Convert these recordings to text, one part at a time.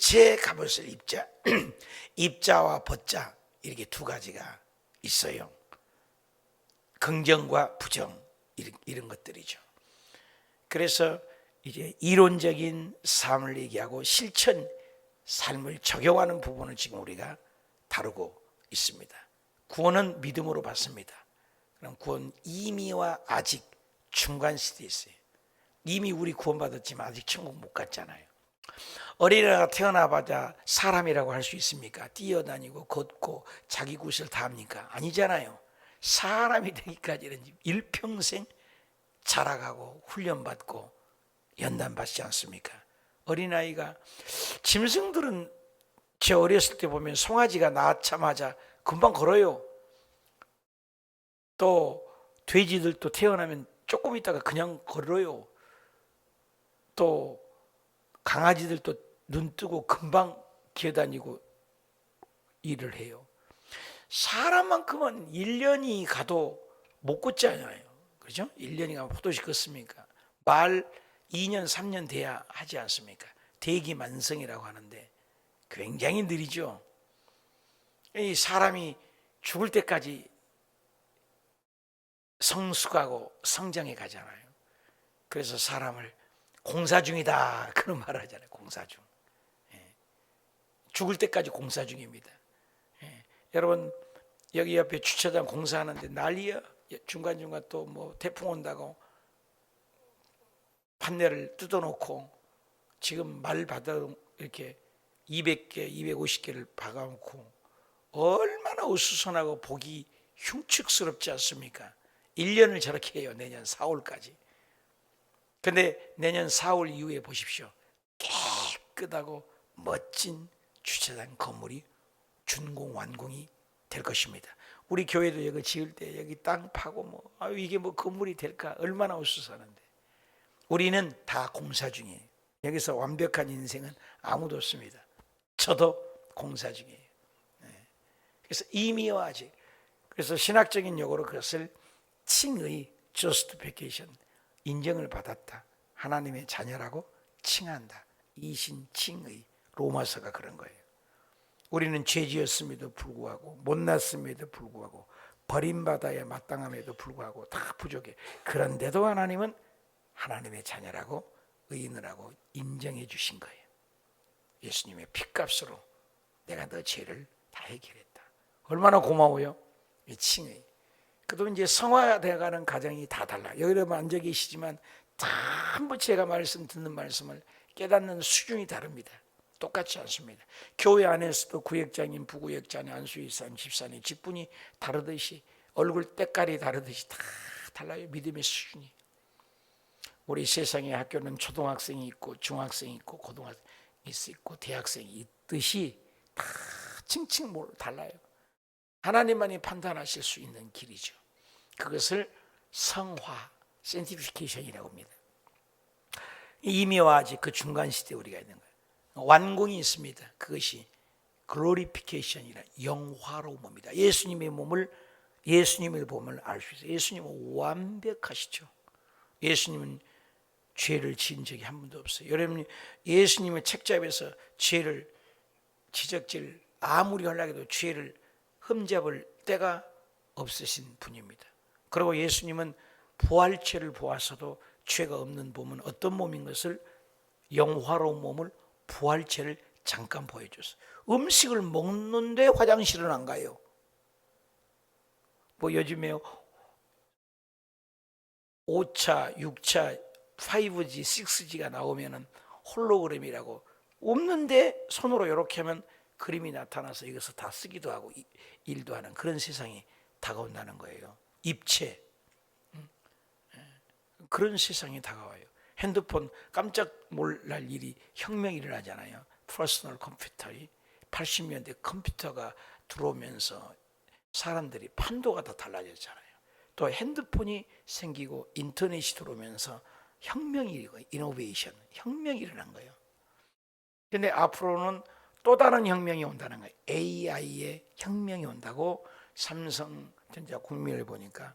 입체 갑옷을 입자. 입자와 벗자, 이렇게 두 가지가 있어요. 긍정과 부정, 이런 것들이죠. 그래서 이제 이론적인 삶을 얘기하고 실천 삶을 적용하는 부분을 지금 우리가 다루고 있습니다. 구원은 믿음으로 받습니다. 그럼 구원 이미와 아직 중간 시대에 있어요. 이미 우리 구원받았지만 아직 천국 못 갔잖아요. 어린아이가 태어나봐야 사람이라고 할 수 있습니까? 뛰어다니고 걷고 자기 구실 다 합니까? 아니잖아요. 사람이 되기까지는 일평생 자라가고 훈련받고 연단받지 않습니까? 어린아이가, 짐승들은 제 어렸을 때 보면 송아지가 낳자마자 금방 걸어요. 또 돼지들도 태어나면 조금 있다가 그냥 걸어요. 또 강아지들도 눈 뜨고 금방 기어다니고 일을 해요. 사람만큼은 1년이 가도 못 걷잖아요. 그죠? 1년이 가면 포도시 걷습니까? 말 2년 3년 돼야 하지 않습니까? 대기만성이라고 하는데 굉장히 느리죠. 이 사람이 죽을 때까지 성숙하고 성장해 가잖아요. 그래서 사람을 공사 중이다 그런 말을 하잖아요. 공사 중. 죽을 때까지 공사 중입니다. 여러분 여기 옆에 주차장 공사하는데 난리야. 중간중간 또 뭐 태풍 온다고 판넬을 뜯어놓고 지금 말 받아 이렇게 200개, 250개를 박아놓고 얼마나 어수선하고 보기 흉측스럽지 않습니까? 1년을 저렇게 해요. 내년 4월까지. 근데 내년 4월 이후에 보십시오. 깨끗하고 멋진 주차장 건물이 준공 완공이 될 것입니다. 우리 교회도 여기 지을 때 여기 땅 파고 뭐 이게 뭐 건물이 될까 얼마나 어수선한데. 우리는 다 공사 중이에요. 여기서 완벽한 인생은 아무도 없습니다. 저도 공사 중이에요. 그래서 이미와 아직. 그래서 신학적인 용어로 그것을 칭의, justification, 인정을 받았다. 하나님의 자녀라고 칭한다. 이신 칭의. 로마서가 그런 거예요. 우리는 죄지었음에도 불구하고 못났음에도 불구하고 버림받아야 마땅함에도 불구하고 다 부족해. 그런데도 하나님은 하나님의 자녀라고 의인이라고 인정해 주신 거예요. 예수님의 피값으로 내가 너 죄를 다 해결했다. 얼마나 고마워요. 칭의. 그도 이제 성화되어가는 가정이 다 달라요. 여러분 앉아 계시지만 전부 제가 말씀 듣는 말씀을 깨닫는 수준이 다릅니다. 똑같지 않습니다. 교회 안에서도 구역장님, 부구역장님, 안수이사님, 집사님 직분이 다르듯이 얼굴 때깔이 다르듯이 다 달라요. 믿음의 수준이. 우리 세상의 학교는 초등학생이 있고 중학생이 있고 고등학생이 있고 대학생이 있듯이 다 층층 달라요. 하나님만이 판단하실 수 있는 길이죠. 그것을 성화, sanctification이라고 합니다. 이미와 아직 그 중간 시대에 우리가 있는 거예요. 완공이 있습니다. 그것이 glorification이라 영화로움입니다. 예수님의 몸을 알 수 있어요. 예수님은 완벽하시죠. 예수님은 죄를 지은 적이 한 번도 없어요. 여러분 예수님의 책잡에서 죄를 지적질 아무리 하려고 해도 죄를 흠잡을 때가 없으신 분입니다. 그리고 예수님은 부활체를 보아서도 죄가 없는 몸은 어떤 몸인 것을 영화로운 몸을 부활체를 잠깐 보여줬어요. 음식을 먹는데 화장실은 안 가요. 뭐 요즘에 5차, 6차, 5G, 6G가 나오면은 홀로그램이라고 없는데 손으로 이렇게 하면 그림이 나타나서 이것을 다 쓰기도 하고 일도 하는 그런 세상이 다가온다는 거예요. 입체. 그런 세상이 다가와요. 핸드폰 깜짝 놀랄 일이 혁명이 일어나잖아요. 퍼스널 컴퓨터이 80년대 컴퓨터가 들어오면서 사람들이 판도가 다 달라졌잖아요. 또 핸드폰이 생기고 인터넷이 들어오면서 혁명이 일어나고 이노베이션, 혁명이 일어난 거예요. 그런데 앞으로는 또 다른 혁명이 온다는 거예요. AI의 혁명이 온다고 삼성전자 국민을 보니까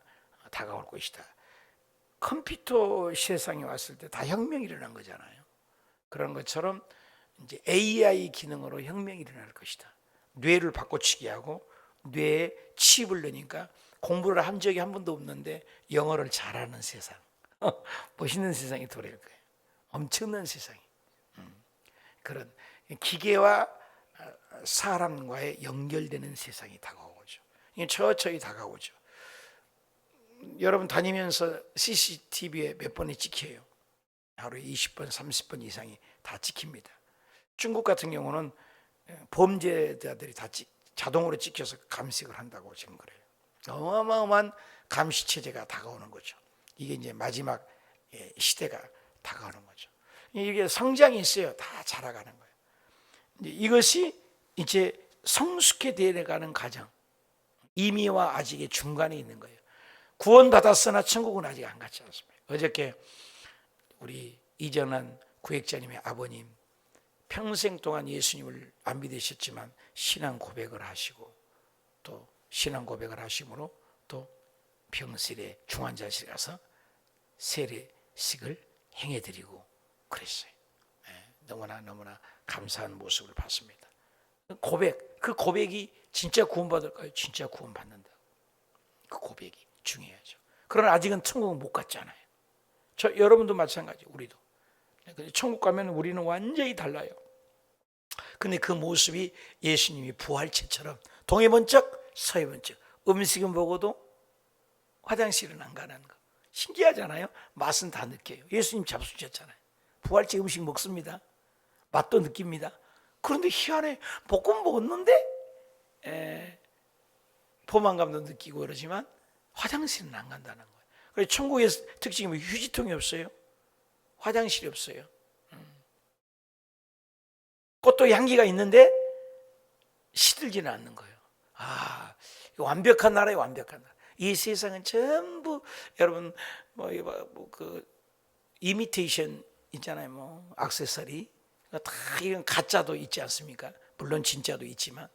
다가올 것이다. 컴퓨터 세상에 왔을 때 다 혁명이 일어난 거잖아요. 그런 것처럼 이제 AI 기능으로 혁명이 일어날 것이다. 뇌를 바꿔치기 하고 뇌에 칩을 넣으니까 공부를 한 적이 한 번도 없는데 영어를 잘하는 세상. 멋있는 세상이 도래할 거예요. 엄청난 세상이. 그런 기계와 사람과의 연결되는 세상이 다가오죠. 이게 천천히 다가오죠. 여러분 다니면서 CCTV에 몇 번이 찍혀요. 하루에 20번, 30번 이상이 다 찍힙니다. 중국 같은 경우는 범죄자들이 다 자동으로 찍혀서 감식을 한다고 지금 그래요. 어마어마한 감시 체제가 다가오는 거죠. 이게 이제 마지막 시대가 다가오는 거죠. 이게 성장이 있어요. 다 자라가는 거예요. 이것이 이제 성숙해되어가는 과정, 이미와 아직의 중간에 있는 거예요. 구원받았으나 천국은 아직 안 갔지 않습니까? 어저께 우리 이전한 구획자님의 아버님 평생 동안 예수님을 안 믿으셨지만 신앙 고백을 하시고 또 신앙 고백을 하심으로 또 병실에 중환자실에 가서 세례식을 행해드리고 그랬어요. 너무나 감사한 모습을 봤습니다. 그 고백이 진짜 구원받을까요? 진짜 구원받는다. 그 고백이 중요하죠. 그러나 아직은 천국은 못 갔잖아요. 여러분도 마찬가지, 우리도. 천국 가면 우리는 완전히 달라요. 근데 그 모습이 예수님이 부활체처럼 동해 번쩍 서해 번쩍, 음식은 먹어도 화장실은 안 가는 거. 신기하잖아요. 맛은 다 느껴요. 예수님 잡수셨잖아요. 부활체 음식 먹습니다. 맛도 느낍니다. 그런데 희한해. 볶음 먹었는데 포만감도 느끼고 그러지만 화장실은 안 간다는 거예요. 그래서 천국의 특징이 뭐 휴지통이 없어요. 화장실이 없어요. 꽃도 향기가 있는데 시들지는 않는 거예요. 완벽한 나라예요. 완벽한 나라. 이 세상은 전부 여러분 그 이미테이션 있잖아요. 뭐 액세서리 다 이건 가짜도 있지 않습니까? 물론 진짜도 있지만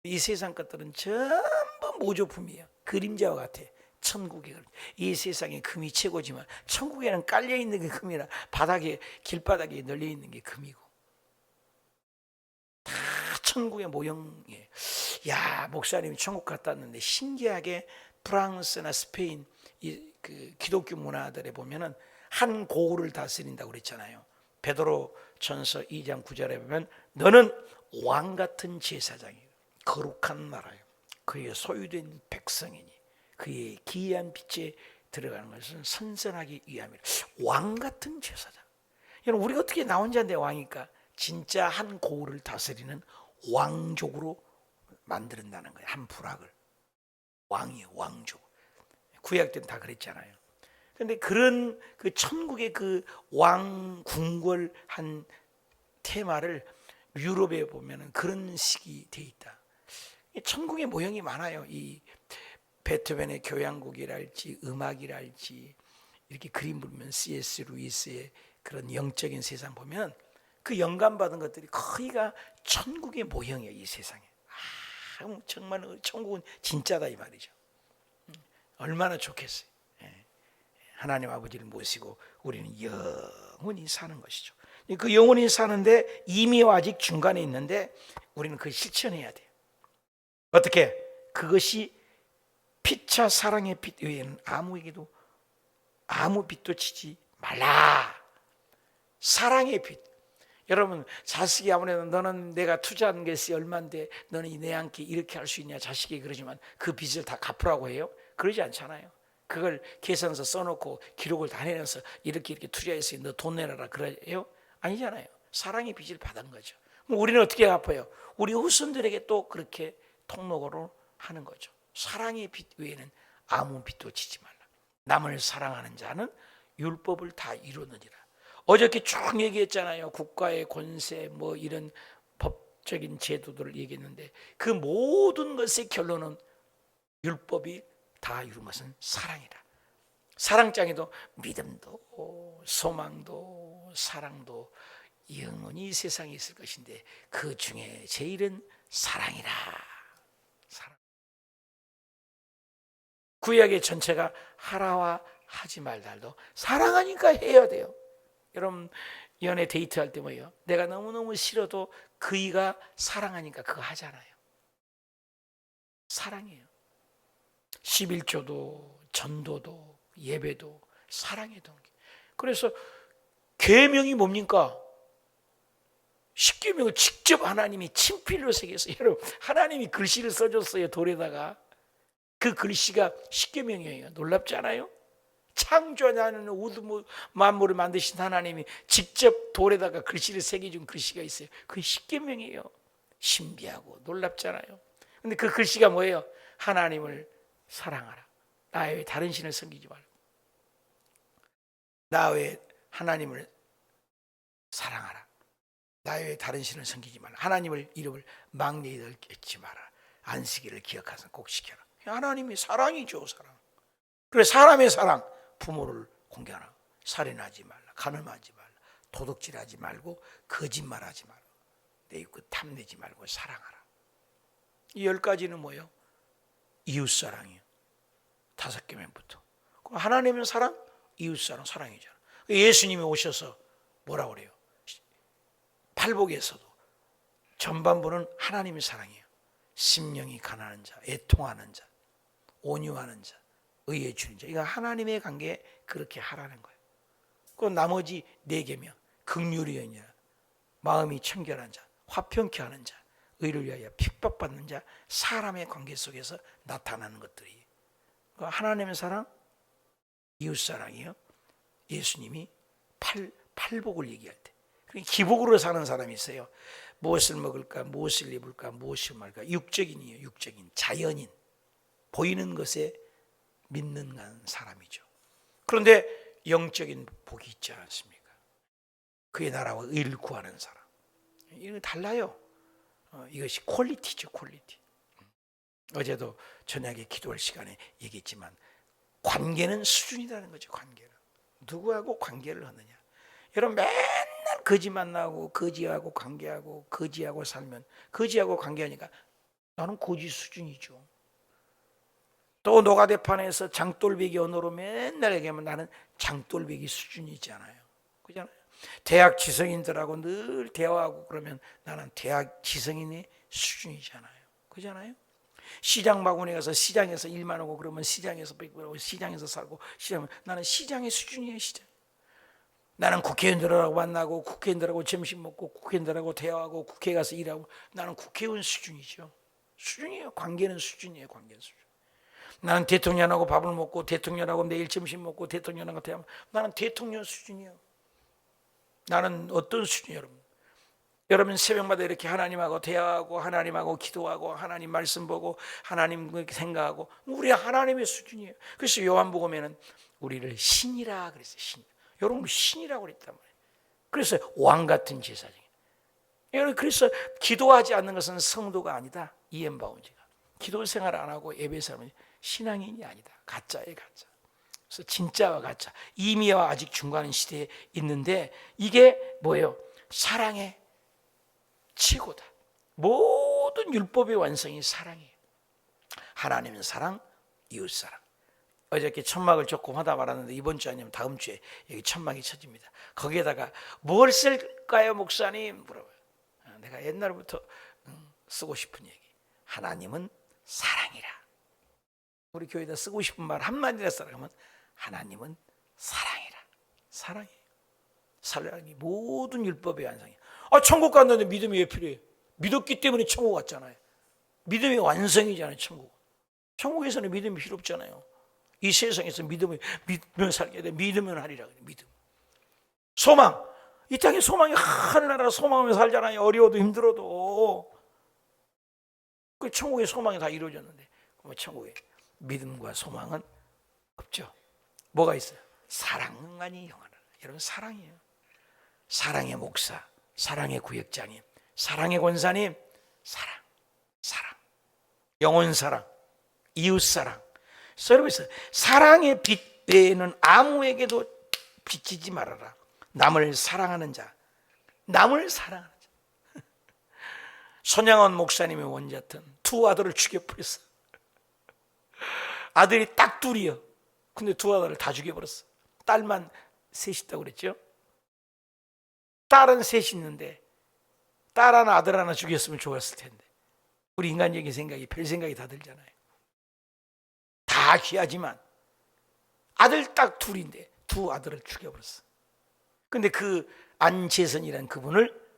이 세상 것들은 전부 모조품이에요. 그림자와 같아. 천국의 그림. 이 세상에 금이 최고지만 천국에는 깔려 있는 게 금이라 바닥에 길바닥에 널려 있는 게 금이고 다 천국의 모형이에요. 야, 목사님이 천국 갔다 왔는데 신기하게 프랑스나 스페인 그 기독교 문화들에 보면은 한 고을을 다스린다고 그랬잖아요. 베드로 전서 2장 9절에 보면 너는 왕 같은 제사장이에요. 거룩한 나라예요. 그의 소유된 백성이니 그의 기이한 빛에 들어가는 것은 선선하기 위함이라. 왕 같은 제사장. 여러분 우리가 어떻게 나 혼자인데 왕일까? 진짜 한 고을을 다스리는 왕족으로 만든다는 거예요. 한 부락을. 왕이에요. 왕족. 구약 때는 다 그랬잖아요. 그런데 그런 그 천국의 그 왕궁궐한 테마를 유럽에 보면은 그런 식이 돼 있다. 천국의 모형이 많아요. 이 베토벤의 교향곡이랄지 음악이랄지 이렇게 그림 보면 C.S. 루이스의 그런 영적인 세상 보면 그 영감 받은 것들이 거의가 천국의 모형이에요. 이 세상에. 정말 천국은 진짜다 이 말이죠. 얼마나 좋겠어요. 하나님 아버지를 모시고 우리는 영원히 사는 것이죠. 그 영원히 사는데 이미 아직 중간에 있는데 우리는 그걸 실천해야 돼요. 어떻게? 그것이 피차 사랑의 빛 외에는 아무에게도 아무 빛도 치지 말라. 사랑의 빛. 여러분 자식이 아무래도 너는 내가 투자한 것이 얼마인데 너는 내 함께 이렇게 할 수 있냐 자식이 그러지만 그 빚을 다 갚으라고 해요? 그러지 않잖아요. 그걸 계산서 써놓고 기록을 다 내놔서 이렇게 투자했으니 너 돈 내놔라 그래요? 아니잖아요. 사랑의 빚을 받은 거죠. 우리는 어떻게 갚아요? 우리 후손들에게 또 그렇게 통로로 하는 거죠. 사랑의 빚 외에는 아무 빚도 지지 말라. 남을 사랑하는 자는 율법을 다 이루느니라. 어저께 쭉 얘기했잖아요. 국가의 권세 뭐 이런 법적인 제도들을 얘기했는데 그 모든 것의 결론은 율법이 다 이룬 것은 사랑이다. 사랑장에도 믿음도 소망도 사랑도 영원히 이 세상에 있을 것인데 그 중에 제일은 사랑이라. 사랑. 구약의 전체가 하라와 하지 말달도 사랑하니까 해야 돼요. 여러분 연애 데이트할 때 뭐예요? 내가 너무너무 싫어도 그이가 사랑하니까 그거 하잖아요. 사랑이에요. 11조도 전도도 예배도 사랑의 동기. 그래서 계명이 뭡니까? 십계명을 직접 하나님이 친필로 새겼어요. 여러분, 하나님이 글씨를 써줬어요. 돌에다가. 그 글씨가 십계명이에요. 놀랍지 않아요? 창조하는 우주 만물을 만드신 하나님이 직접 돌에다가 글씨를 새겨준 글씨가 있어요. 그게 십계명이에요. 신비하고 놀랍잖아요. 근데 그 글씨가 뭐예요? 하나님을 사랑하라. 나 외에 다른 신을 섬기지 말고. 나 외에 하나님을 사랑하라. 나 외에 다른 신을 섬기지 말라. 하나님을 이름을 망령이 잊지 마라. 안식일을 기억해서 꼭 지켜라. 하나님이 사랑이죠, 사랑. 그래, 사람의 사랑. 부모를 공경하라. 살인하지 말라. 간음하지 말라. 도둑질하지 말고 거짓말하지 말라. 내 이웃 탐내지 말고 사랑하라. 이 10가지는 뭐예요? 이웃사랑이에요. 5개면부터. 하나님은 사랑, 이웃사랑, 사랑이잖아. 예수님이 오셔서 뭐라고 그래요? 팔복에서도 전반부는 하나님의 사랑이에요. 심령이 가난한 자, 애통하는 자, 온유하는 자, 의에 주는 자. 이거 하나님의 관계에 그렇게 하라는 거예요. 그 나머지 4개면 긍휼이 아니라 마음이 청결한 자, 화평케 하는 자, 의를 위하여 핍박받는 자, 사람의 관계 속에서 나타나는 것들이 하나님의 사랑, 이웃사랑이요. 예수님이 팔복을 얘기할 때 기복으로 사는 사람이 있어요. 무엇을 먹을까, 무엇을 입을까, 무엇을 말까. 육적인이에요. 육적인, 자연인, 보이는 것에 믿는 사람이죠. 그런데 영적인 복이 있지 않습니까? 그의 나라와 의를 구하는 사람. 이거 달라요. 이것이 퀄리티죠, 퀄리티. 어제도 저녁에 기도할 시간에 얘기했지만 관계는 수준이라는 거죠. 관계는 누구하고 관계를 하느냐. 여러분 맨날 거지 만나고 거지하고 관계하고 거지하고 살면 거지하고 관계하니까 나는 거지 수준이죠. 또 노가대판에서 장돌배기 언어로 맨날 얘기하면 나는 장돌배기 수준이잖아요. 그잖아요. 대학 지성인들하고 늘 대화하고 그러면 나는 대학 지성인의 수준이잖아요. 그잖아요. 시장 바구니 가서 시장에서 일만 하고 그러면 시장에서 뺏고 시장에서 살고 나는 시장의 수준이에요. 시장. 나는 국회의원들하고 만나고 국회의원들하고 점심 먹고 국회의원들하고 대화하고 국회에 가서 일하고 나는 국회의원 수준이죠. 수준이에요. 관계는 수준이에요. 관계는 수준. 나는 대통령하고 밥을 먹고 대통령하고 내일 점심 먹고 대통령하고 대화하면 나는 대통령 수준이에요. 나는 어떤 수준이에요, 여러분? 여러분 새벽마다 이렇게 하나님하고 대화하고 하나님하고 기도하고 하나님 말씀 보고 하나님 생각하고 우리 하나님의 수준이에요. 그래서 요한복음에는 우리를 신이라 그랬어요. 신. 여러분 신이라고 그랬단 말이에요. 그래서 왕 같은 제사장이에요. 여러분 그래서 기도하지 않는 것은 성도가 아니다. 이엠바운지가 기도 생활 안 하고 예배 사람은 신앙인이 아니다. 가짜예요, 가짜. 그래서 진짜와 가짜 이미와 아직 중간 시대에 있는데 이게 뭐예요? 사랑의 최고다. 모든 율법의 완성이 사랑이에요. 하나님은 사랑, 이웃 사랑. 어저께 천막을 조금 하다 말았는데 이번 주 아니면 다음 주에 여기 천막이 쳐집니다. 거기에다가 뭘 쓸까요, 목사님? 물어봐요. 내가 옛날부터 쓰고 싶은 얘기. 하나님은 사랑이라. 우리 교회에다 쓰고 싶은 말 한마디라 써라면 하나님은 사랑이라. 사랑이에요. 사랑이 모든 율법의 완성이에요. 천국 갔는데 믿음이 왜 필요해요? 믿었기 때문에 천국 갔잖아요. 믿음의 완성이잖아요, 천국. 천국에서는 믿음이 필요 없잖아요. 이 세상에서 믿으면 살게 돼. 믿으면 하리라. 믿음. 소망. 이 땅에 소망이 하늘나라 소망하며 살잖아요. 어려워도 힘들어도. 그 천국의 소망이 다 이루어졌는데 천국에 믿음과 소망은 없죠. 뭐가 있어요? 사랑만이 영원하다. 여러분 사랑이에요. 사랑의 목사, 사랑의 구역장님, 사랑의 권사님, 사랑, 영혼 사랑, 이웃 사랑. 여러분 사랑의 빛 외에는 아무에게도 비치지 말아라. 남을 사랑하는 자, 남을 사랑하는 자. 손양원 목사님의 원자탄 두 아들을 죽여버렸어. 아들이 딱 둘이요. 근데 두 아들을 다 죽여버렸어. 딸만 셋 있다고 그랬죠. 딸은 셋이 있는데 딸 하나 아들 하나 죽였으면 좋았을 텐데 우리 인간적인 생각이 별 생각이 다 들잖아요. 다 귀하지만 아들 딱 둘인데 두 아들을 죽여버렸어. 근데 그 안재선이라는 그분을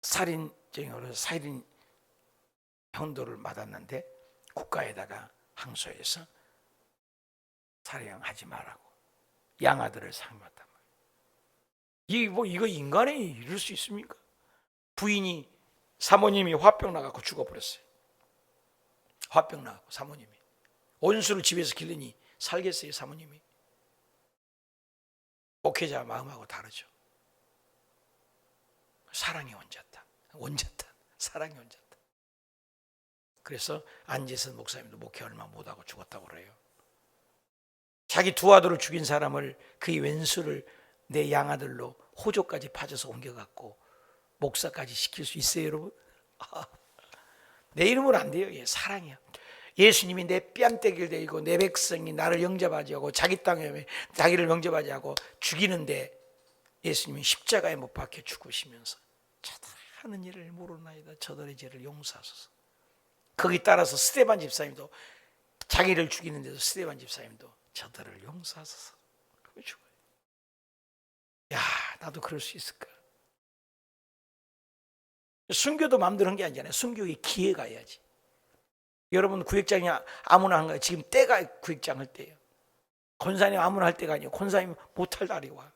살인죄로 살인 형도를 받았는데 국가에다가 항소해서 살해하지 말라고 양아들을 상받단 말이에요. 이거 인간이 이럴 수 있습니까? 부인이 사모님이 화병 나갖고 죽어버렸어요. 화병 나갖고 사모님이 온수를 집에서 기르니 살겠어요. 사모님이. 목회자 마음하고 다르죠. 사랑의 원자탄 사랑의 원자탄. 그래서 안재선 목사님도 목회 얼마 못하고 죽었다고 그래요. 자기 두 아들을 죽인 사람을 그의 왼수를 내 양아들로 호조까지 파져서 옮겨갖고 목사까지 시킬 수 있어요, 여러분? 내 이름으로 안 돼요. 사랑이야. 예수님이 내 뺨때기를 대고 내 백성이 나를 영접하지 하고 자기 땅에 자기를 영접하지 하고 죽이는데 예수님이 십자가에 못 박혀 죽으시면서 저들 하는 일을 모르나이다. 저들의 죄를 용서하소서. 거기 따라서 스데반 집사님도 자기를 죽이는데도 스데반 집사님도 저들을 용서하소서. 그거 죽어요. 야, 나도 그럴 수 있을까? 순교도 마음대로 한 게 아니잖아요. 순교의 기회가 해야지. 여러분 구역장이 아무나 한 거예요. 지금 때가 구역장 할 때예요. 권사님 아무나 할 때가 아니에요. 권사님 못할 날이 와.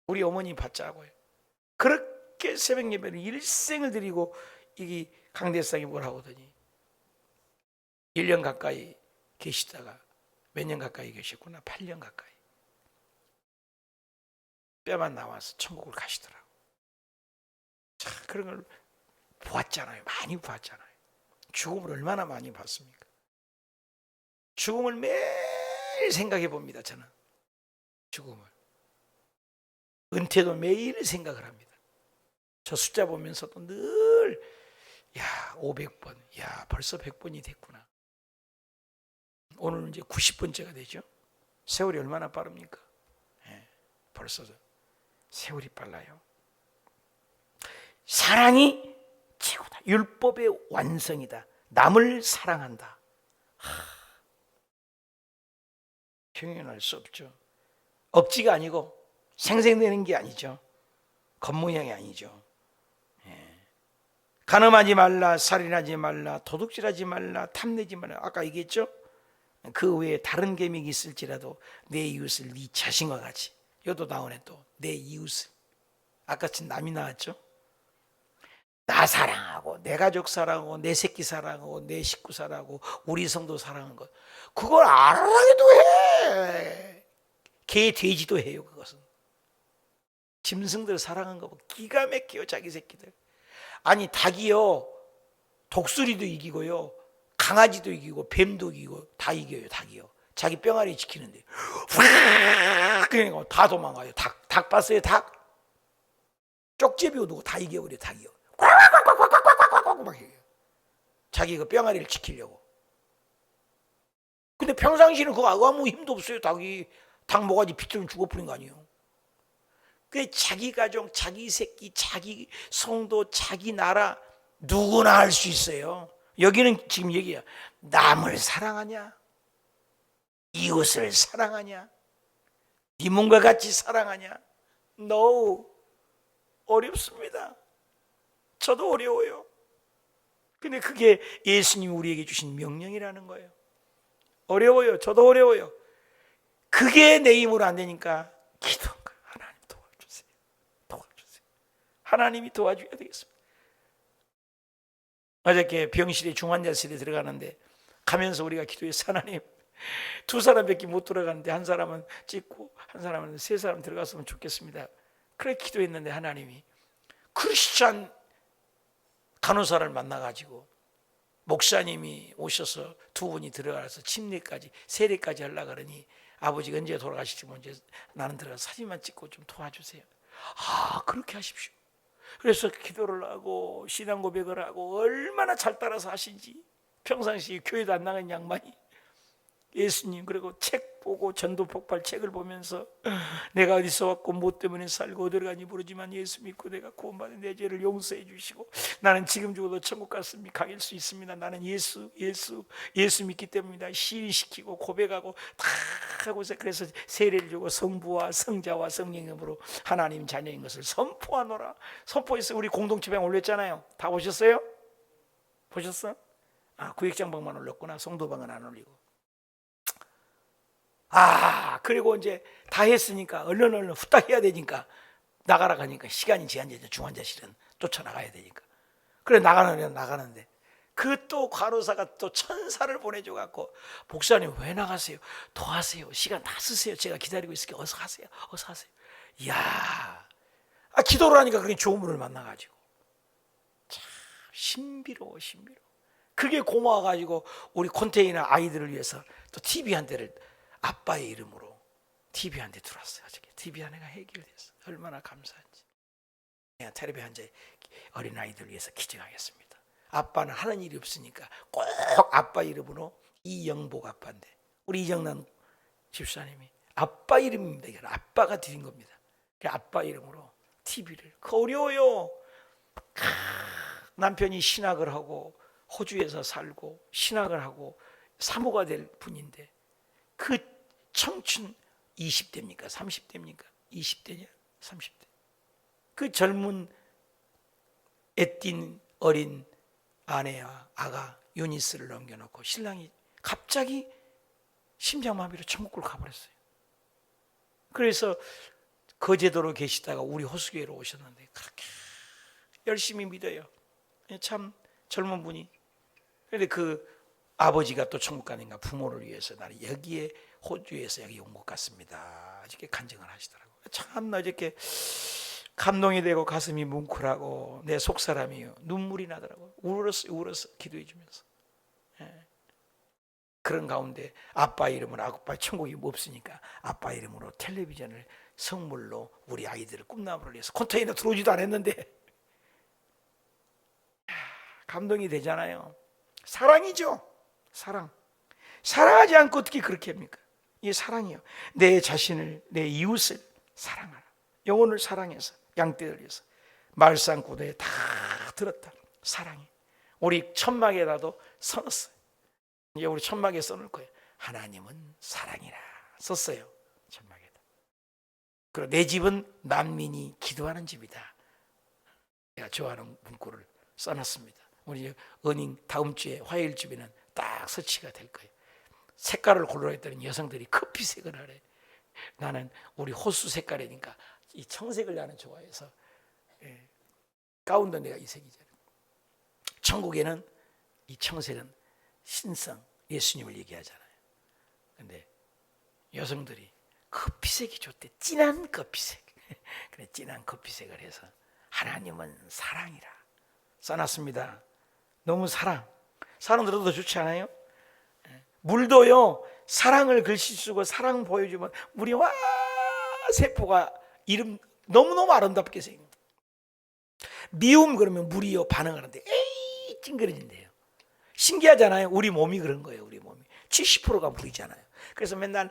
우리 어머니 받자고요. 그렇게 새벽 예배를 일생을 드리고 이 강대상이 뭘 하거든요. 1년 가까이 계시다가 몇 년 가까이 계셨구나. 8년 가까이. 뼈만 나와서 천국을 가시더라고. 자, 그런 걸 보았잖아요. 많이 보았잖아요. 죽음을 얼마나 많이 봤습니까? 죽음을 매일 생각해 봅니다. 저는 죽음을. 은퇴도 매일 생각을 합니다. 저 숫자 보면서도 늘 500번, 벌써 100번이 됐구나. 오늘은 이제 90번째가 되죠. 세월이 얼마나 빠릅니까? 벌써 세월이 빨라요. 사랑이 최고다. 율법의 완성이다. 남을 사랑한다. 표현할 수 없죠. 억지가 아니고 생생되는 게 아니죠. 겉모양이 아니죠. 간음하지 말라, 살인하지 말라, 도둑질하지 말라, 탐내지 말라. 아까 얘기했죠. 그 외에 다른 계명이 있을지라도 내 이웃을 네 자신과 같이. 여도 나오네 또. 내 이웃을. 아까 전 남이 나왔죠. 나 사랑하고 내 가족 사랑하고 내 새끼 사랑하고 내 식구 사랑하고 우리 성도 사랑하는 것. 그걸 안 하기도 해. 개 돼지도 해요. 그것은. 짐승들 사랑하는 거 기가 막혀요. 자기 새끼들. 아니 닭이요. 독수리도 이기고요. 강아지도 이기고 뱀도 이기고 다 이겨요. 닭이요. 자기 뿅아리 지키는데 그러니까 다 도망가요. 닭 봤어요? 닭? 쪽제비 오두고 다 이겨버려. 닭이요. 자기 그 뿅아리를 지키려고. 근데 평상시에는 그거 아무 힘도 없어요. 닭이. 닭 모가지 비틀면 죽어버린 거 아니에요. 그 자기 가족, 자기 새끼, 자기 성도, 자기 나라 누구나 할 수 있어요. 여기는 지금 얘기야. 남을 사랑하냐? 이웃을 사랑하냐? 네 몸과 같이 사랑하냐? No. 어렵습니다. 저도 어려워요. 근데 그게 예수님이 우리에게 주신 명령이라는 거예요. 어려워요. 저도 어려워요. 그게 내 힘으로 안 되니까 기도한 거예요. 하나님 도와주세요. 도와주세요. 하나님이 도와줘야 되겠습니다. 어저께 병실에 중환자실에 들어가는데 가면서 우리가 기도해서 하나님 두 사람밖에 못 들어가는데 한 사람은 찍고 한 사람은 세 사람 들어갔으면 좋겠습니다. 그래 기도했는데 하나님이 크리스찬 간호사를 만나가지고 목사님이 오셔서 두 분이 들어가서 침례까지 세례까지 하려고 그러니 아버지가 언제 돌아가실지 먼저 나는 들어가서 사진만 찍고 좀 도와주세요. 그렇게 하십시오. 그래서 기도를 하고 신앙 고백을 하고 얼마나 잘 따라서 하신지 평상시에 교회도 안 나간 양반이 예수님, 그리고 책 보고 전도 폭발 책을 보면서 내가 어디서 왔고 뭐 때문에 살고 어디로 가니 모르지만 예수 믿고 내가 구원받은 내 죄를 용서해 주시고 나는 지금 죽어도 천국 갈 수 있습니다. 나는 예수 믿기 때문이다. 시인시키고 고백하고 다 하고서 그래서 세례를 주고 성부와 성자와 성령님으로 하나님 자녀인 것을 선포하노라. 선포해서 우리 공동체방 올렸잖아요. 다 보셨어요? 보셨어? 구역장방만 올렸구나. 성도방은 안 올리고. 그리고 이제 다 했으니까 얼른 후딱 해야 되니까 나가라 가니까 시간이 제한되죠. 중환자실은 쫓아나가야 되니까. 그래 나가는데 그 또 간호사가 또 천사를 보내줘 갖고 목사님 왜 나가세요? 더 하세요. 시간 다 쓰세요. 제가 기다리고 있을게요. 어서 하세요. 이야, 기도를 하니까 그게 좋은 분을 만나가지고 참 신비로워. 그게 고마워가지고 우리 컨테이너 아이들을 위해서 또 TV 한 대를 아빠의 이름으로 TV 한 대 들어왔어요. 어저께 TV 한 대가 해결됐어. 얼마나 감사한지. 텔레비 한 대 어린 아이들 위해서 기증하겠습니다. 아빠는 하는 일이 없으니까 꼭 아빠 이름으로 이영복 아빠인데 우리 이정남 집사님이 아빠 이름입니다. 이건 아빠가 드린 겁니다. 아빠 이름으로 TV를. 어려워요. 남편이 신학을 하고 호주에서 살고 신학을 하고 사모가 될 분인데 그 청춘 20대입니까? 30대입니까? 20대냐? 30대. 그 젊은 애띤 어린 아내와 아가 유니스를 넘겨놓고 신랑이 갑자기 심장마비로 천국을 가버렸어요. 그래서 거제도로 계시다가 우리 호수교회로 오셨는데 그렇게 열심히 믿어요. 참 젊은 분이. 그런데 그 아버지가 또 천국 가는가 부모를 위해서 나는 여기에 호주에서 여기 온 것 같습니다. 이렇게 간증을 하시더라고요. 참나 이렇게 감동이 되고 가슴이 뭉클하고 내 속사람이 눈물이 나더라고요. 울었어 기도해 주면서. 그런 가운데 아빠 이름으로 아빠 천국이 없으니까 아빠 이름으로 텔레비전을 선물로 우리 아이들을 꿈나무를 위해서 컨테이너 들어오지도 않았는데 감동이 되잖아요. 사랑이죠. 사랑하지 않고 어떻게 그렇게 합니까? 이게 사랑이요. 내 자신을 내 이웃을 사랑하라. 영혼을 사랑해서 양떼를 위해서 말상고도에 다 들었다. 사랑이. 우리 천막에다도 써놨어요. 이제 우리 천막에 써놓을 거예요. 하나님은 사랑이라 썼어요. 천막에다. 그리고 내 집은 난민이 기도하는 집이다. 제가 좋아하는 문구를 써놨습니다. 우리 은행 다음 주에 화요일쯤에는 딱 설치가 될 거예요. 색깔을 고르라 했더니 여성들이 커피색을 하래. 나는 우리 호수 색깔이니까 이 청색을 나는 좋아해서 가운도 내가 이 색이잖아요. 천국에는 이 청색은 신성 예수님을 얘기하잖아요. 근데 여성들이 커피색이 좋대. 진한 커피색. 그래 진한 커피색을 해서 하나님은 사랑이라 써놨습니다. 너무 사랑 들어도 좋지 않아요? 물도요 사랑을 글씨 쓰고 사랑 보여주면 물이 와 세포가 이름 너무너무 아름답게 생깁니다. 미움 그러면 물이요 반응을 하는데 에이 찡그러진대요. 신기하잖아요. 우리 몸이 그런 거예요. 우리 몸이 70%가 물이잖아요. 그래서 맨날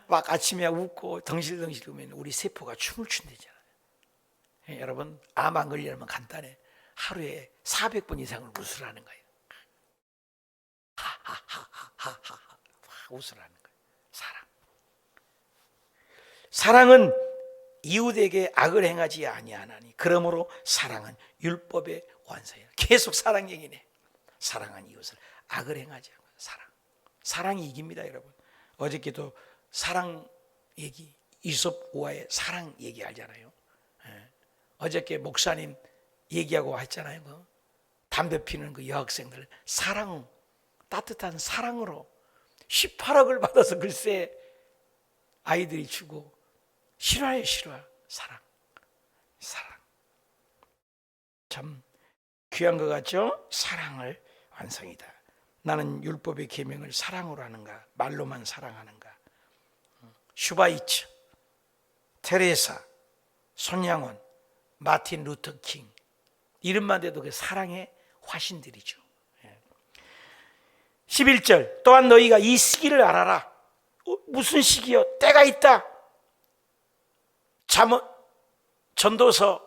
막 아침에 웃고 덩실덩실 하면 우리 세포가 춤을 춘대잖아요. 여러분 암 안 걸리려면 간단해. 하루에 400번 이상을 웃으라는 거예요. 하하하하하하 웃으라는 거예요. 사랑은 이웃에게 악을 행하지 아니하나니 그러므로 사랑은 율법의 완성이라. 계속 사랑 얘기네. 사랑한 이웃을 악을 행하지 않고 사랑이 이깁니다. 여러분 어저께도 사랑 얘기 이솝 우화의 사랑 얘기 알잖아요. 어저께 목사님 얘기하고 했잖아요. 그 담배 피는 그 여학생들 사랑 따뜻한 사랑으로 18억을 받아서 글쎄 아이들이 주고 실화예요. 실화. 사랑 참 귀한 것 같죠? 사랑을 완성이다. 나는 율법의 계명을 사랑으로 하는가 말로만 사랑하는가. 슈바이처, 테레사, 손양원, 마틴 루터 킹 이름만 대도 그 사랑의 화신들이죠. 11절 또한 너희가 이 시기를 알아라. 무슨 시기요? 때가 있다. 전도서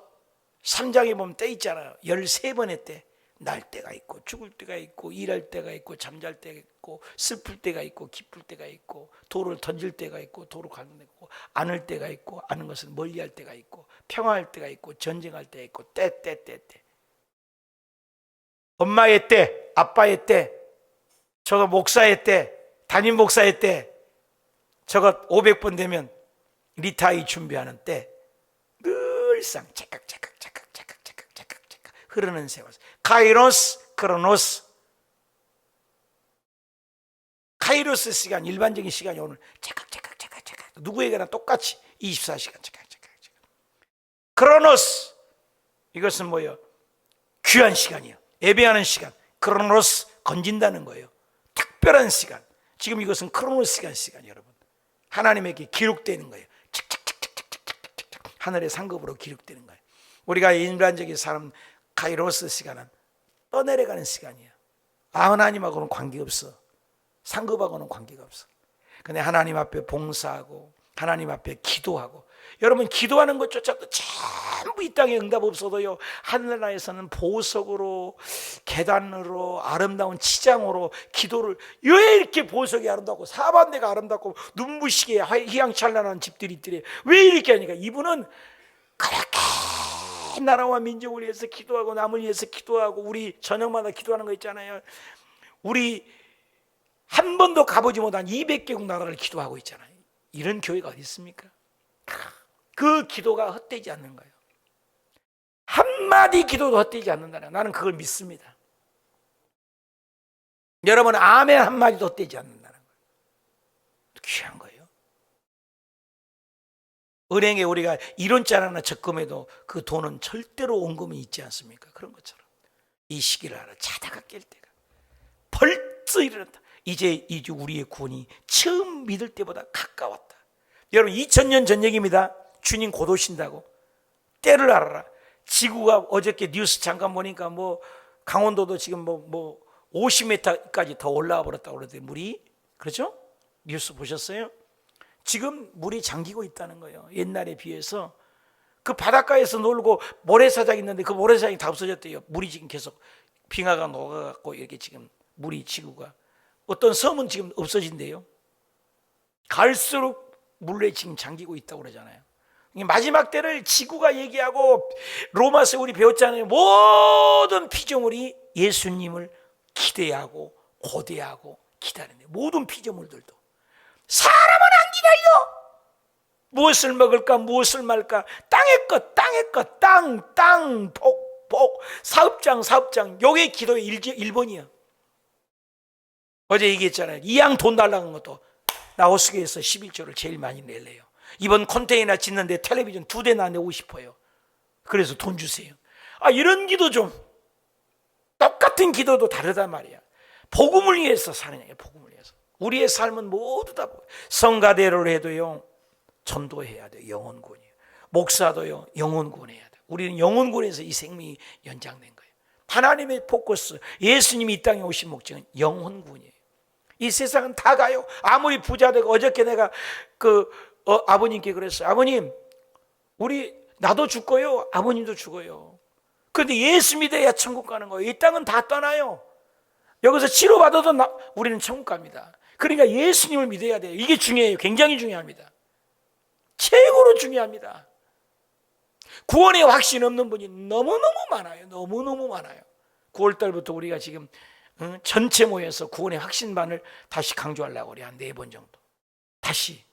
3장에 보면 때 있잖아요. 13번의 때. 날 때가 있고 죽을 때가 있고 일할 때가 있고 잠잘 때가 있고 슬플 때가 있고 기쁠 때가 있고 돌을 던질 때가 있고 돌을 가는 때가 있고 안을 때가 있고 아는 것을 멀리할 때가 있고 평화할 때가 있고 전쟁할 때가 있고 때. 엄마의 때, 아빠의 때, 저거 목사의 때, 담임 목사의 때, 저거 500번 되면 리타이 준비하는 때 늘상 착각 흐르는 세월. 카이로스, 크로노스. 카이로스 시간, 일반적인 시간이 오늘 착각. 누구에게나 똑같이 24시간 착각. 크로노스, 이것은 뭐예요? 귀한 시간이에요. 예배하는 시간. 크로노스, 건진다는 거예요. 특별한 시간. 지금 이것은 크로노스 시간 여러분. 하나님에게 기록되는 거예요. 하늘의 상급으로 기록되는 거예요. 우리가 일반적인 사람 카이로스 시간은 떠내려가는 시간이에요. 하나님하고는 관계없어. 상급하고는 관계가 없어. 근데 하나님 앞에 봉사하고 하나님 앞에 기도하고, 여러분 기도하는 것조차도 전부 이 땅에 응답 없어도요, 하늘나라에서는 보석으로 계단으로 아름다운 치장으로 기도를, 왜 이렇게 보석이 아름답고 사반대가 아름답고 눈부시게 희양찬란한 집들이 있더래. 왜 이렇게 하니까 이분은 그렇게 나라와 민족을 위해서 기도하고 남을 위해서 기도하고, 우리 저녁마다 기도하는 거 있잖아요. 우리 한 번도 가보지 못한 200개국 나라를 기도하고 있잖아요. 이런 교회가 어디 있습니까? 그 기도가 헛되지 않는 거예요. 한마디 기도도 헛되지 않는다는 거예요. 나는 그걸 믿습니다. 여러분 아멘 한마디도 헛되지 않는다는 거예요. 귀한 거예요. 은행에 우리가 1원짜리 하나 적금해도 그 돈은 절대로 원금이 있지 않습니까? 그런 것처럼 이 시기를 알아. 자다가 깰 때가 벌써 일어났다. 이제 우리의 구원이 처음 믿을 때보다 가까웠다. 여러분 2000년 전 얘기입니다. 주님 곧 오신다고. 때를 알아라. 지구가 어저께 뉴스 잠깐 보니까 뭐 강원도도 지금 뭐 50m까지 더 올라와 버렸다고 그러더니 물이, 그렇죠? 뉴스 보셨어요? 지금 물이 잠기고 있다는 거예요. 옛날에 비해서. 그 바닷가에서 놀고 모래사장 있는데 그 모래사장이 다 없어졌대요. 물이 지금 계속 빙하가 녹아갖고 이렇게 지금 물이, 지구가, 어떤 섬은 지금 없어진대요. 갈수록 물에 지금 잠기고 있다고 그러잖아요. 마지막 때를 지구가 얘기하고, 로마서 우리 배웠잖아요. 모든 피조물이 예수님을 기대하고 고대하고 기다리는, 모든 피조물들도. 사람은 안 기다려. 무엇을 먹을까, 무엇을 말까, 땅의 것, 땅, 복, 사업장, 요게 기도의 1번이야. 어제 얘기했잖아요. 이양 돈 달라는 것도 나호스교에서 11조를 제일 많이 낼래요. 이번 컨테이너 짓는데 텔레비전 2대나 내고 싶어요. 그래서 돈 주세요. 이런 기도 좀, 똑같은 기도도 다르단 말이야. 복음을 위해서 사는 거예요. 복음을 위해서. 우리의 삶은 모두 다 성가대로를 해도요, 전도해야 돼요. 영혼구원이에요. 목사도요, 영혼구원해야 돼요. 우리는 영혼구원에서 이 생명이 연장된 거예요. 하나님의 포커스, 예수님이 이 땅에 오신 목적은 영혼구원이에요. 이 세상은 다 가요. 아무리 부자 되고, 어저께 내가 아버님께 그랬어요. 아버님, 나도 죽고요, 아버님도 죽어요. 그런데 예수 믿어야 천국 가는 거예요. 이 땅은 다 떠나요. 여기서 치료받아도 우리는 천국 갑니다. 그러니까 예수님을 믿어야 돼요. 이게 중요해요. 굉장히 중요합니다. 최고로 중요합니다. 구원의 확신 없는 분이 너무너무 많아요. 너무너무 많아요. 9월달부터 우리가 지금 전체 모여서 구원의 확신반을 다시 강조하려고 그래. 한 4번 정도. 다시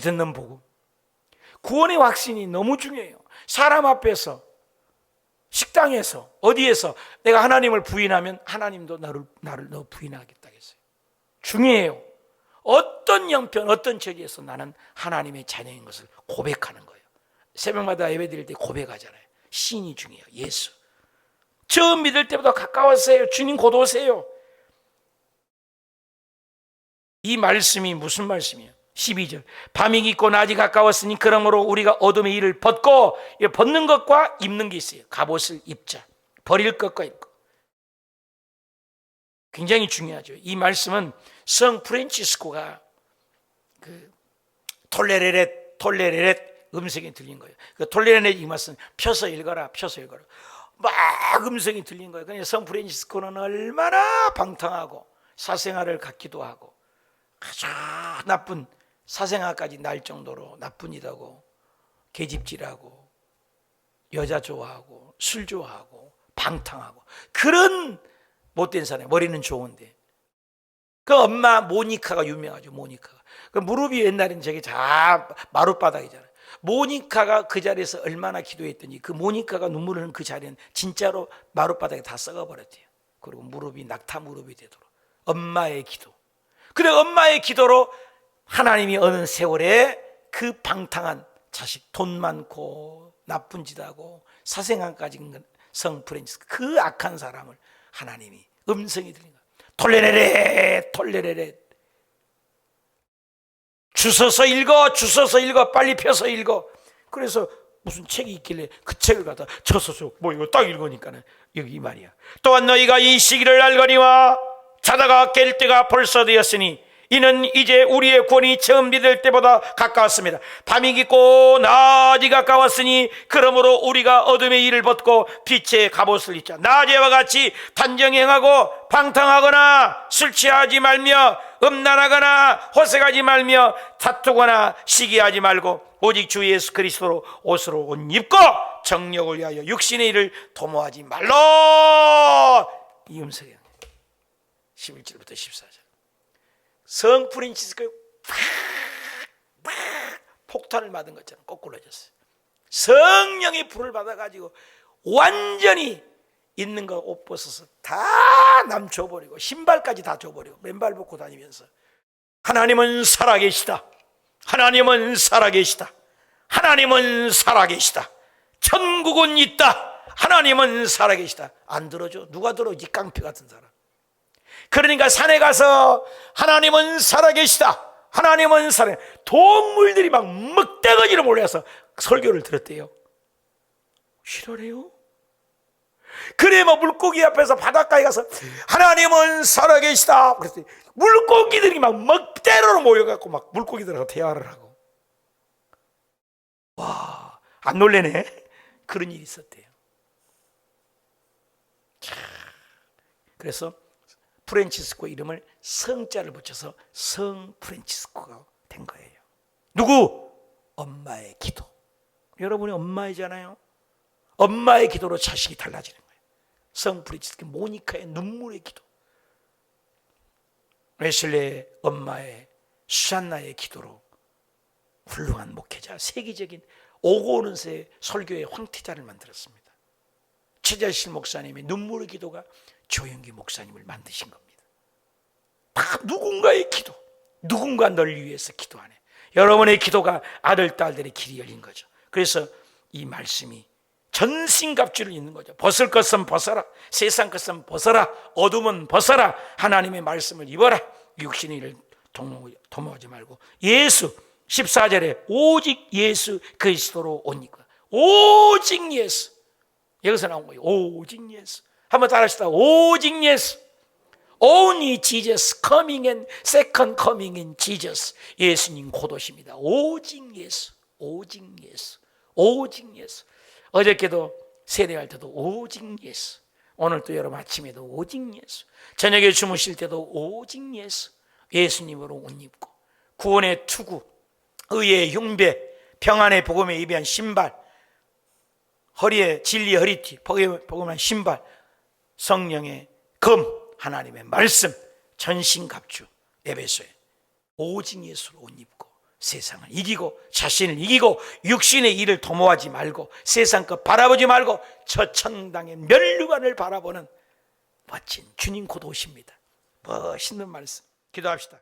듣는 복음. 구원의 확신이 너무 중요해요. 사람 앞에서, 식당에서, 어디에서 내가 하나님을 부인하면 하나님도 나를 너 부인하겠다 했어요. 중요해요. 어떤 형편, 어떤 처지에서 나는 하나님의 자녀인 것을 고백하는 거예요. 새벽마다 예배드릴 때 고백하잖아요. 신이 중요해요. 예수. 처음 믿을 때보다 가까웠어요. 주님 곧 오세요. 이 말씀이 무슨 말씀이에요? 12절. 밤이 깊고 낮이 가까웠으니 그러므로 우리가 어둠의 일을 벗고, 벗는 것과 입는 게 있어요. 갑옷을 입자. 버릴 것과 입고. 굉장히 중요하죠. 이 말씀은 성 프란치스코가 그 톨레레렛 음성이 들린 거예요. 그 톨레레렛 이 말씀 펴서 읽어라. 막 음성이 들린 거예요. 그러니까 성 프란치스코는 얼마나 방탕하고 사생활을 갖기도 하고 아주 나쁜 사생활까지 날 정도로 나쁜 이라고 계집질하고 여자 좋아하고 술 좋아하고 방탕하고 그런 못된 사람. 머리는 좋은데 그 엄마 모니카가 유명하죠. 모니카가 그 무릎이 옛날에는 저게 다 마룻바닥이잖아요. 모니카가 그 자리에서 얼마나 기도했더니 그 모니카가 눈물 흘리는 그 자리는 진짜로 마룻바닥에 다 썩어버렸대요. 그리고 무릎이 낙타 무릎이 되도록 엄마의 기도. 그래 엄마의 기도로 하나님이 어느 세월에 그 방탕한 자식, 돈 많고 나쁜 짓 하고 사생활까지 성 프란치스코 그 악한 사람을 하나님이 음성이 들린 거야. 톨레레레 주워서 읽어 빨리 펴서 읽어. 그래서 무슨 책이 있길래 그 책을 갖다 져서 뭐 이거 딱 읽으니까는 여기 이 말이야. 또한 너희가 이 시기를 알거니와 자다가 깰 때가 벌써 되었으니 이는 이제 우리의 구원이 처음 믿을 때보다 가까웠습니다. 밤이 깊고 낮이 가까웠으니 그러므로 우리가 어둠의 일을 벗고 빛의 갑옷을 입자. 낮에와 같이 단정행하고 방탕하거나 술 취하지 말며 음란하거나 호색하지 말며 다투거나 시기하지 말고 오직 주 예수 그리스도로 옷으로 옷 입고 정력을 위하여 육신의 일을 도모하지 말라. 이 음성이에요. 11절부터 14절. 성 프란치스코에 팍 폭탄을 맞은 것처럼 거꾸로졌어요. 성령의 불을 받아가지고 완전히 있는 거 옷 벗어서 다 남 줘버리고 신발까지 다 줘버리고 맨발 벗고 다니면서 하나님은 살아계시다. 하나님은 살아계시다. 하나님은 살아계시다. 천국은 있다. 하나님은 살아계시다. 안 들어줘? 누가 들어? 이 깡패 같은 사람. 그러니까 산에 가서 하나님은 살아계시다. 하나님은 살아. 동물들이 막 먹대거지로 몰려서 설교를 들었대요. 싫어해요? 그래 뭐 물고기 앞에서 바닷가에 가서 하나님은 살아계시다 그랬더니 물고기들이 막 먹대로 모여갖고 막 물고기들하고 대화를 하고. 와, 안 놀래네. 그런 일이 있었대요. 그래서 프란치스코 이름을 성자를 붙여서 성 프란치스코가 된 거예요. 누구? 엄마의 기도. 여러분이 엄마이잖아요. 엄마의 기도로 자식이 달라지는 거예요. 성 프란치스코 모니카의 눈물의 기도, 웨슬레의 엄마의 수산나의 기도로 훌륭한 목회자, 세계적인 오고 오는 새 설교의 황태자를 만들었습니다. 최자실 목사님의 눈물의 기도가 조영기 목사님을 만드신 겁니다. 다 누군가의 기도, 누군가 널 위해서 기도하네. 여러분의 기도가 아들, 딸들의 길이 열린 거죠. 그래서 이 말씀이 전신갑주를 입는 거죠. 벗을 것은 벗어라. 세상 것은 벗어라. 어둠은 벗어라. 하나님의 말씀을 입어라. 육신의 일을 도모하지 말고 예수 14절에 오직 예수 그리스도로 옷 입고. 오직 예수. 여기서 나온 거예요. 오직 예수. 한번 따라합시다. 오직 예수. Only Jesus coming and second coming in Jesus. 예수님 곧 오십니다. 오직 예수. 오직 예수. 오직 예수. 어저께도 세례할 때도 오직 예수. 오늘 또 여러분 아침에도 오직 예수. 저녁에 주무실 때도 오직 예수. 예수님으로 옷 입고 구원의 투구, 의의 흉배, 평안의 복음에 예비한 신발, 허리에 진리의 허리띠, 복음의 신발, 성령의 금, 하나님의 말씀, 전신갑주. 에베소에 오직 예수로 옷 입고 세상을 이기고 자신을 이기고 육신의 일을 도모하지 말고 세상 것 바라보지 말고 저 천당의 멸류관을 바라보는 멋진 주님 곧 오십니다. 멋있는 말씀. 기도합시다.